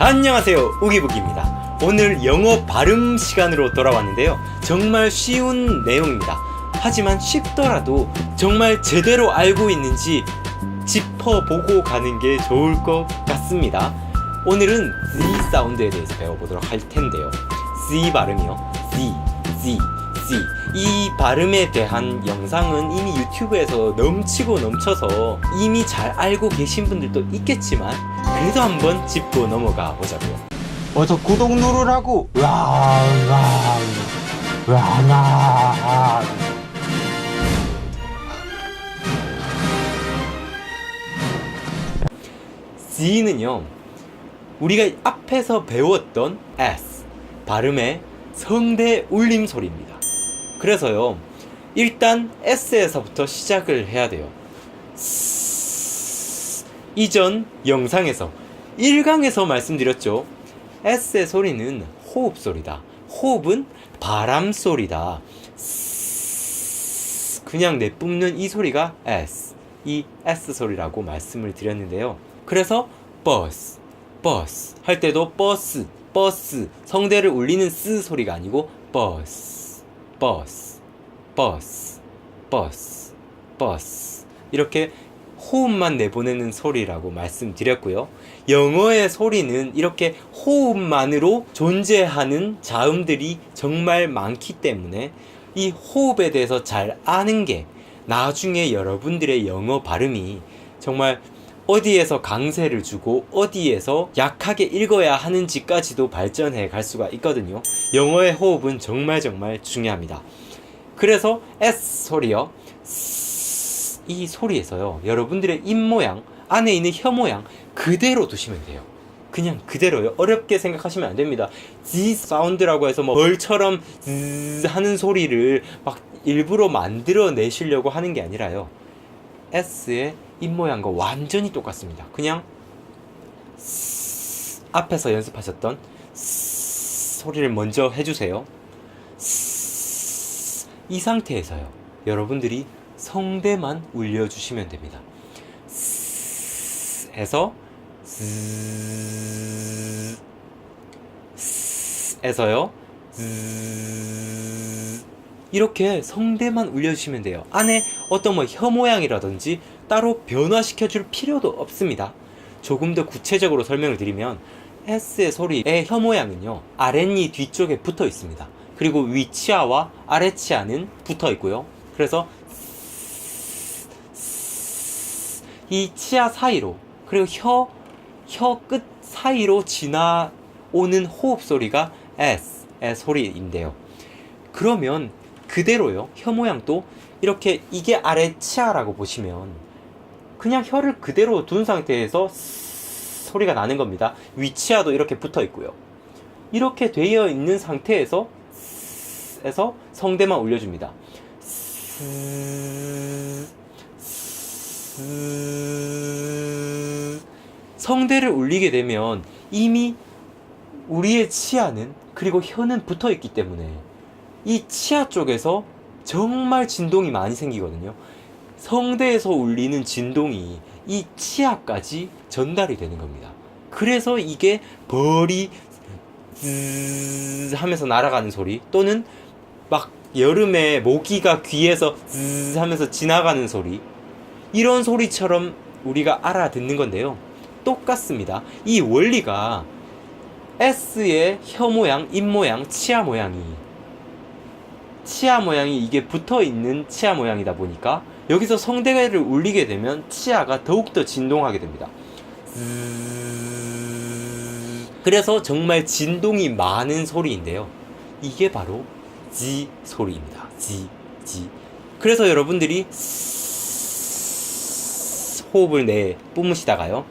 안녕하세요, 우기부기입니다. 오늘 영어 발음 시간으로 돌아왔는데요, 정말 쉬운 내용입니다. 하지만 쉽더라도 정말 제대로 알고 있는지 짚어보고 가는 게 좋을 것 같습니다. 오늘은 Z 사운드에 대해서 배워보도록 할 텐데요, Z 발음이요. Z. 이 발음에 대한 영상은 이미 유튜브에서 넘치고 넘쳐서 이미 잘 알고 계신 분들도 있겠지만 그래도 한번 짚고 넘어가 보자고요. 어서 구독 누르라고. Z는요, 우리가 앞에서 배웠던 S 발음의 성대 울림 소리입니다. 그래서요, 일단 S에서부터 시작을 해야 돼요. 이전 영상에서 1강에서 말씀드렸죠. S의 소리는 호흡 소리다. 호흡은 바람 소리다. 그냥 내뿜는 이 소리가 S, 이 S 소리라고 말씀을 드렸는데요. 그래서 버스 할 때도 버스 성대를 울리는 S 소리가 아니고 버스 이렇게 호흡만 내보내는 소리라고 말씀드렸고요. 영어의 소리는 이렇게 호흡만으로 존재하는 자음들이 정말 많기 때문에 이 호흡에 대해서 잘 아는 게 나중에 여러분들의 영어 발음이 정말 어디에서 강세를 주고 어디에서 약하게 읽어야 하는지까지도 발전해 갈 수가 있거든요. 영어의 호흡은 정말 중요합니다. 그래서 S 소리요, 이 소리에서요, 여러분들의 입 모양, 안에 있는 혀 모양 그대로 두시면 돼요. 그냥 그대로요. 어렵게 생각하시면 안 됩니다. Z 사운드라고 해서 뭐 벌처럼 Z 하는 소리를 막 일부러 만들어 내시려고 하는 게 아니라요, S의 입 모양과 완전히 똑같습니다. 그냥 앞에서 연습하셨던 소리를 먼저 해주세요. 이 상태에서요, 여러분들이 성대만 울려주시면 됩니다. 에서 에서요, 이렇게 성대만 울려주시면 돼요. 안에 어떤 뭐 혀 모양이라든지 따로 변화시켜 줄 필요도 없습니다. 조금 더 구체적으로 설명을 드리면 S의 소리의 혀 모양은요, 아랫니 뒤쪽에 붙어 있습니다. 그리고 위치아와 아래치아는 붙어 있고요. 그래서 이 치아 사이로, 그리고 혀 끝 사이로 지나오는 호흡 소리가 S의 소리인데요. 그러면 그대로요, 혀 모양도 이렇게, 이게 아래치아라고 보시면 그냥 혀를 그대로 둔 상태에서 소리가 나는 겁니다. 위치아도 이렇게 붙어 있고요. 이렇게 되어 있는 상태에서 성대만 울려줍니다. 성대를 울리게 되면 이미 우리의 치아는, 그리고 혀는 붙어 있기 때문에 이 치아 쪽에서 정말 진동이 많이 생기거든요. 성대에서 울리는 진동이 이 치아까지 전달이 되는 겁니다. 그래서 이게 벌이 하면서 날아가는 소리, 또는 막 여름에 모기가 귀에서 하면서 지나가는 소리, 이런 소리처럼 우리가 알아듣는 건데요. 똑같습니다. 이 원리가 S의 혀 모양, 입 모양, 치아 모양이 이게 붙어있는 치아 모양이다 보니까 여기서 성대를 울리게 되면 치아가 더욱더 진동하게 됩니다. 그래서 정말 진동이 많은 소리인데요, 이게 바로 Z 소리입니다. Z. 그래서 여러분들이 호흡을 뿜으시다가요,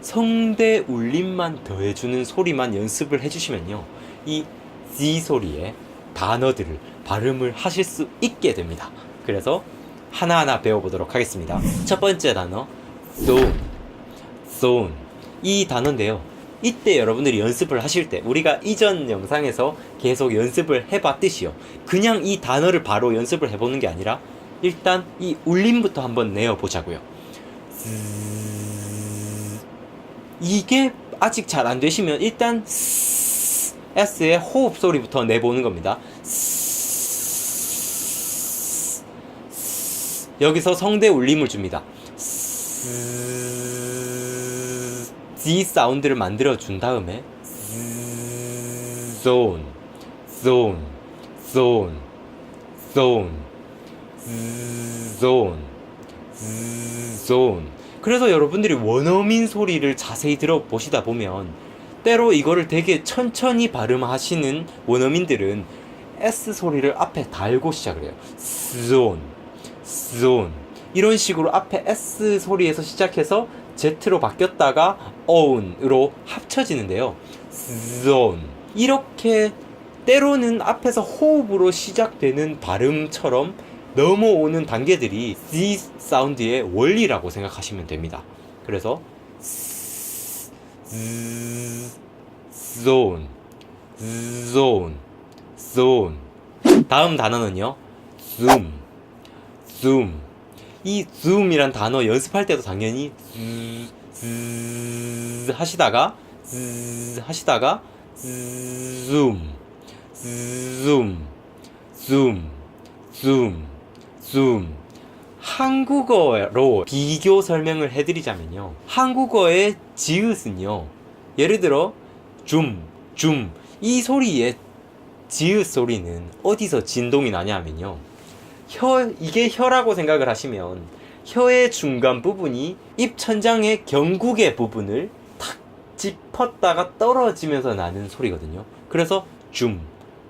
성대 울림만 더해주는 소리만 연습을 해주시면요, 이 Z 소리의 단어들을 발음을 하실 수 있게 됩니다. 그래서 하나하나 배워보도록 하겠습니다. 첫 번째 단어, zone. 이 단어인데요, 이때 여러분들이 연습을 하실 때, 우리가 이전 영상에서 계속 연습을 해봤듯이요, 그냥 이 단어를 바로 연습을 해보는 게 아니라 일단 이 울림부터 한번 내어보자고요. 이게 아직 잘 안 되시면 일단 S의 호흡 소리부터 내보는 겁니다. 여기서 성대 울림을 줍니다. Z 사운드를 만들어 준 다음에 zone, zone, zone, zone, zone, zone. 그래서 여러분들이 원어민 소리를 자세히 들어보시다 보면 때로 이거를 되게 천천히 발음하시는 원어민들은 S 소리를 앞에 달고 시작을 해요. zone, zone. 이런 식으로 앞에 S 소리에서 시작해서 Z로 바뀌었다가 own으로 합쳐지는데요. zone. 이렇게 때로는 앞에서 호흡으로 시작되는 발음처럼 넘어오는 단계들이 Z 사운드의 원리라고 생각하시면 됩니다. 그래서 zone, zone, zone. 다음 단어는요. zoom, zoom. 이 zoom이란 단어 연습할 때도 당연히 하시다가 zoom, zoom, zoom, zoom, zoom. 한국어로 비교 설명을 해드리자면요. 한국어의 지읒은요. 예를 들어 줌, 줌. 이 소리의 지읒 소리는 어디서 진동이 나냐면요. 이게 혀라고 생각을 하시면 혀의 중간 부분이 입천장의 경국의 부분을 탁 짚었다가 떨어지면서 나는 소리거든요. 그래서 줌,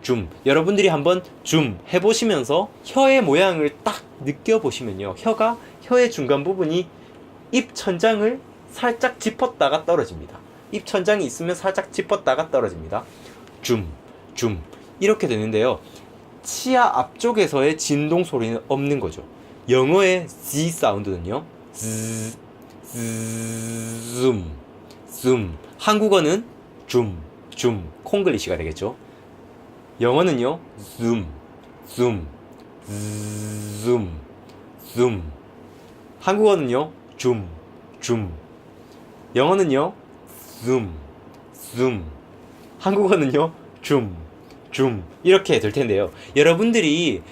줌. 여러분들이 한번 줌 해보시면서 혀의 모양을 딱 느껴보시면요. 혀의 중간 부분이 입천장을 살짝 짚었다가 떨어집니다. 입천장이 있으면 살짝 짚었다가 떨어집니다. 줌, 줌. 이렇게 되는데요. 치아 앞쪽에서의 진동 소리는 없는 거죠. 영어의 Z 사운드는요. zoom, zoom. 한국어는 줌, 줌. 콩글리시가 되겠죠. 영어는요. zoom, zoom, zoom, zoom. 한국어는요. 줌, 줌. 영어는요. zoom, zoom. 한국어는요. 줌, 줌. 이렇게 될 텐데요. 여러분들이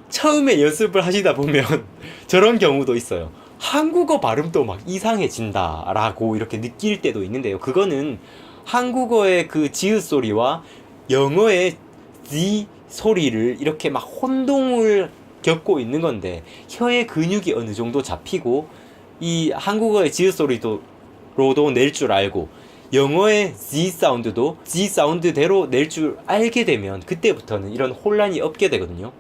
처음에 연습을 하시다 보면 저런 경우도 있어요. 한국어 발음도 막 이상해진다 라고 이렇게 느낄 때도 있는데요. 그거는 한국어의 그 지읒 소리와 영어의 Z 소리를 이렇게 막 혼동을 겪고 있는 건데, 혀의 근육이 어느 정도 잡히고 이 한국어의 지읒 소리로도 낼 줄 알고 영어의 Z 사운드도 Z 사운드대로 낼 줄 알게 되면 그때부터는 이런 혼란이 없게 되거든요.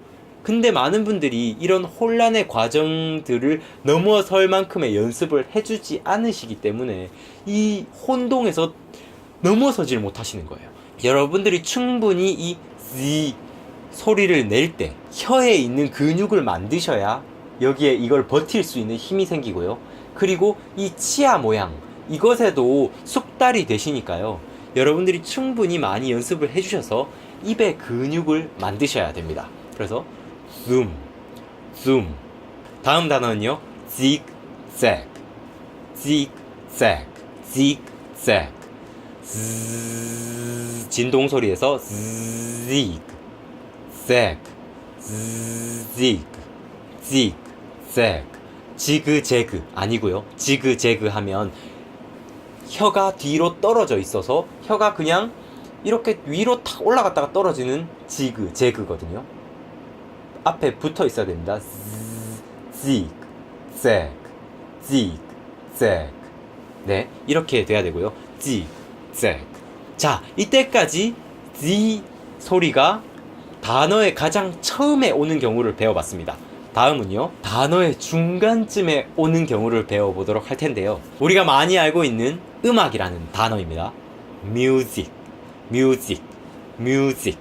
근데 많은 분들이 이런 혼란의 과정들을 넘어설 만큼의 연습을 해주지 않으시기 때문에 이 혼동에서 넘어서질 못하시는 거예요. 여러분들이 충분히 이 Z 소리를 낼 때 혀에 있는 근육을 만드셔야 여기에 이걸 버틸 수 있는 힘이 생기고요. 그리고 이 치아 모양, 이것에도 숙달이 되시니까요. 여러분들이 충분히 많이 연습을 해주셔서 입의 근육을 만드셔야 됩니다. 그래서 zoom, zoom. 다음 단어는요. zigzag, zigzag, zigzag. 진동 소리에서 zig, zag, zig, zig, zag. 지그재그 아니고요. 지그재그 하면 혀가 뒤로 떨어져 있어서 혀가 그냥 이렇게 위로 탁 올라갔다가 떨어지는 지그재그거든요. 앞에 붙어 있어야 됩니다. zig, zag, zig, zag. 네, 이렇게 돼야 되고요. zig, zag. 자, 이때까지 Z 소리가 단어의 가장 처음에 오는 경우를 배워봤습니다. 다음은요, 단어의 중간쯤에 오는 경우를 배워보도록 할 텐데요. 우리가 많이 알고 있는 음악이라는 단어입니다. music, music, music,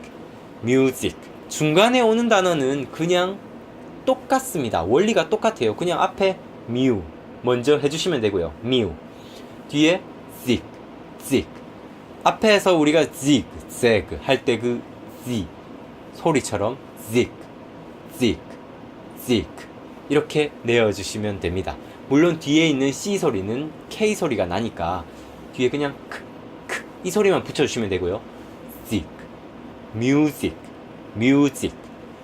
music. 중간에 오는 단어는 그냥 똑같습니다. 원리가 똑같아요. 그냥 앞에 mu 먼저 해주시면 되고요. mu. 뒤에 zig, zig. 앞에서 우리가 zig, zag 할 때 그 z 소리처럼 zig, zig, zig 이렇게 내어주시면 됩니다. 물론 뒤에 있는 C 소리는 K 소리가 나니까 뒤에 그냥 이 소리만 붙여주시면 되고요. music, music, music,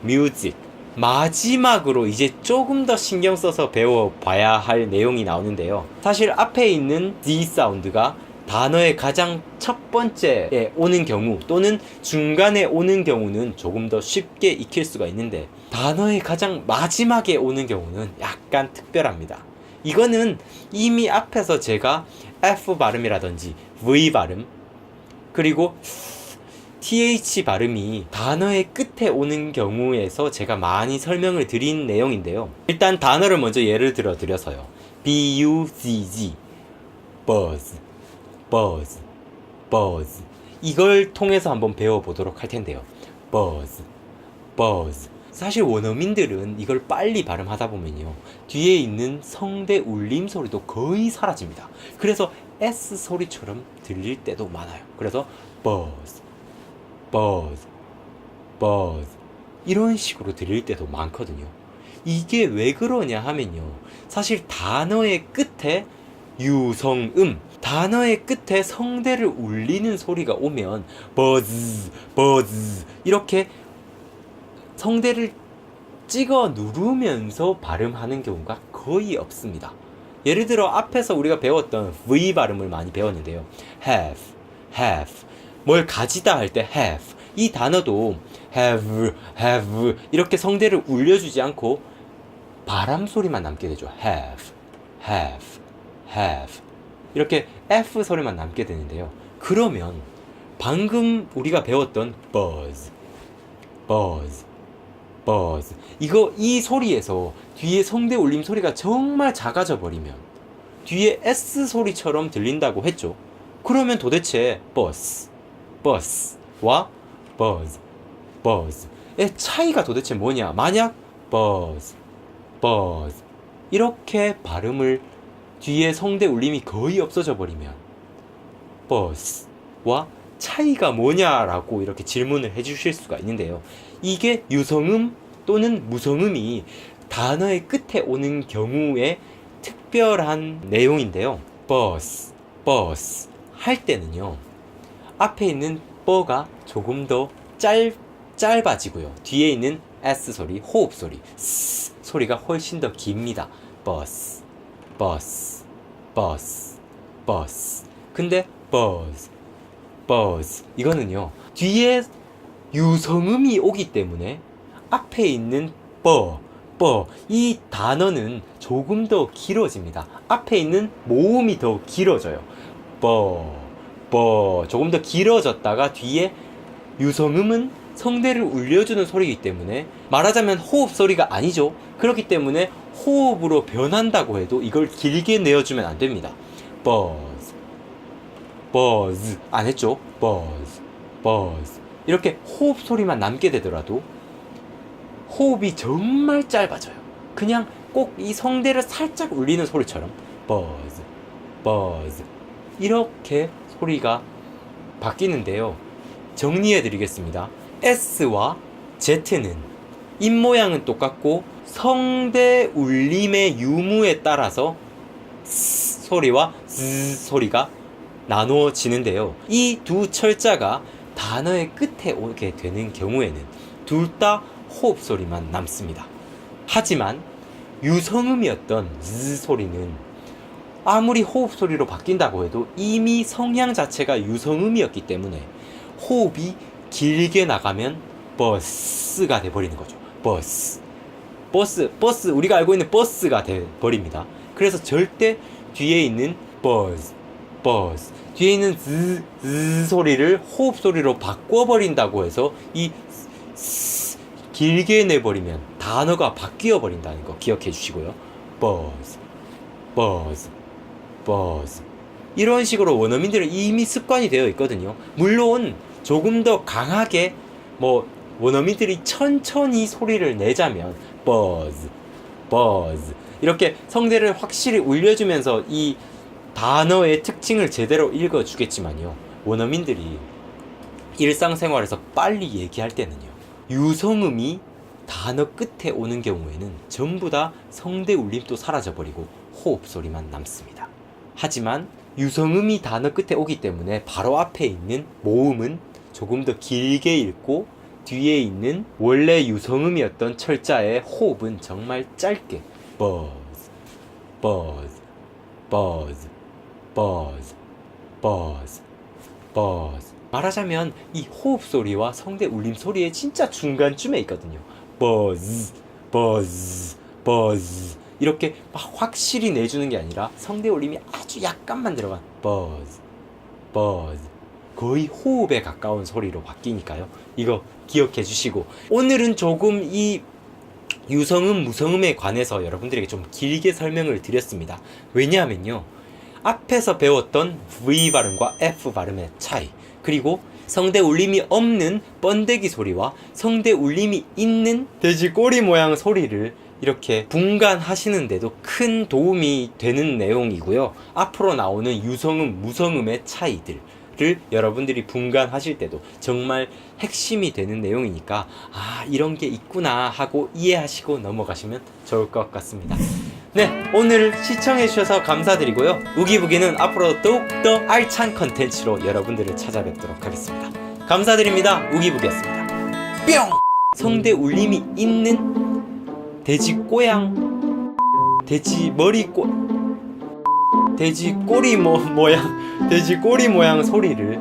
music. 마지막으로 이제 조금 더 신경 써서 배워봐야 할 내용이 나오는데요. 사실 앞에 있는 Z 사운드가 단어의 가장 첫 번째에 오는 경우 또는 중간에 오는 경우는 조금 더 쉽게 익힐 수가 있는데, 단어의 가장 마지막에 오는 경우는 약간 특별합니다. 이거는 이미 앞에서 제가 F 발음이라든지 V 발음, 그리고 TH 발음이 단어의 끝에 오는 경우에서 제가 많이 설명을 드린 내용인데요. 일단 단어를 먼저 예를 들어 드려서요. B-U-Z-Z, buzz, buzz, buzz. 이걸 통해서 한번 배워보도록 할 텐데요. buzz, buzz. 사실 원어민들은 이걸 빨리 발음하다 보면요, 뒤에 있는 성대 울림 소리도 거의 사라집니다. 그래서 S 소리처럼 들릴 때도 많아요. 그래서 buzz, buzz, buzz 이런 식으로 들릴 때도 많거든요. 이게 왜 그러냐 하면요, 사실 단어의 끝에 유성음, 단어의 끝에 성대를 울리는 소리가 오면 buzz, buzz 이렇게 성대를 찍어 누르면서 발음하는 경우가 거의 없습니다. 예를 들어 앞에서 우리가 배웠던 V 발음을 많이 배웠는데요. have, have. 뭘 가지다 할 때 have. 이 단어도 have, have 이렇게 성대를 울려주지 않고 바람 소리만 남게 되죠. have, have, have. 이렇게 F 소리만 남게 되는데요. 그러면 방금 우리가 배웠던 buzz, buzz, buzz 이 소리에서 뒤에 성대 울림 소리가 정말 작아져 버리면 뒤에 S 소리처럼 들린다고 했죠. 그러면 도대체 bus, bus와 buzz, buzz의 차이가 도대체 뭐냐? 만약 buzz, buzz 이렇게 발음을 뒤에 성대 울림이 거의 없어져 버리면 bus와 차이가 뭐냐라고 이렇게 질문을 해주실 수가 있는데요. 이게 유성음 또는 무성음이 단어의 끝에 오는 경우에 특별한 내용인데요. bus, bus 할 때는요, 앞에 있는 뻐가 조금 더 짧아지고요. 뒤에 있는 S 소리, 호흡 소리, S 소리가 훨씬 더 깁니다. bus, bus, bus, bus. 근데 buzz, buzz 이거는요, 뒤에 유성음이 오기 때문에 앞에 있는 이 단어는 조금 더 길어집니다. 앞에 있는 모음이 더 길어져요. 조금 더 길어졌다가 뒤에 유성음은 성대를 울려주는 소리이기 때문에 말하자면 호흡 소리가 아니죠. 그렇기 때문에 호흡으로 변한다고 해도 이걸 길게 내어주면 안 됩니다. buzz, buzz 안 했죠? buzz, buzz 이렇게 호흡 소리만 남게 되더라도 호흡이 정말 짧아져요. 그냥 꼭 이 성대를 살짝 울리는 소리처럼 buzz, buzz 이렇게 소리가 바뀌는데요. 정리해 드리겠습니다. S와 Z는 입모양은 똑같고 성대 울림의 유무에 따라서 S 소리와 Z 소리가 나누어지는데요. 이 두 철자가 단어의 끝에 오게 되는 경우에는 둘 다 호흡 소리만 남습니다. 하지만 유성음이었던 Z 소리는 아무리 호흡 소리로 바뀐다고 해도 이미 성향 자체가 유성음이었기 때문에 호흡이 길게 나가면 버스가 돼버리는 거죠. 버스 우리가 알고 있는 버스가 돼버립니다. 그래서 절대 뒤에 있는 버스 뒤에 있는 z 소리를 호흡 소리로 바꿔버린다고 해서 이 길게 내버리면 단어가 바뀌어 버린다는 거 기억해 주시고요. 버스 이런 식으로 원어민들은 이미 습관이 되어 있거든요. 물론 조금 더 강하게 원어민들이 천천히 소리를 내자면 버즈 이렇게 성대를 확실히 울려주면서 이 단어의 특징을 제대로 읽어주겠지만요, 원어민들이 일상생활에서 빨리 얘기할 때는요, 유성음이 단어 끝에 오는 경우에는 전부 다 성대 울림도 사라져버리고 호흡 소리만 남습니다. 하지만 유성음이 단어 끝에 오기 때문에 바로 앞에 있는 모음은 조금 더 길게 읽고 뒤에 있는 원래 유성음이었던 철자의 호흡은 정말 짧게 buzz, buzz, buzz, buzz, buzz, buzz. 말하자면 이 호흡 소리와 성대 울림 소리의 진짜 중간쯤에 있거든요. buzz, buzz, buzz. 이렇게 막 확실히 내주는 게 아니라 성대 울림이 아주 약간만 들어간 buzz, buzz. 거의 호흡에 가까운 소리로 바뀌니까요. 이거 기억해 주시고, 오늘은 조금 이 유성음, 무성음에 관해서 여러분들에게 좀 길게 설명을 드렸습니다. 왜냐하면요, 앞에서 배웠던 V 발음과 F 발음의 차이, 그리고 성대 울림이 없는 번데기 소리와 성대 울림이 있는 돼지 꼬리 모양 소리를 이렇게 분간하시는데도 큰 도움이 되는 내용이고요. 앞으로 나오는 유성음, 무성음의 차이들을 여러분들이 분간하실 때도 정말 핵심이 되는 내용이니까 아, 이런 게 있구나 하고 이해하시고 넘어가시면 좋을 것 같습니다. 네, 오늘 시청해주셔서 감사드리고요. 우기부기는 앞으로 더욱더 알찬 컨텐츠로 여러분들을 찾아뵙도록 하겠습니다. 감사드립니다. 우기부기였습니다. 뿅! 성대 울림이 있는 돼지 꼬양, 돼지 머리 돼지 꼬리 모양, 돼지 꼬리 모양 소리를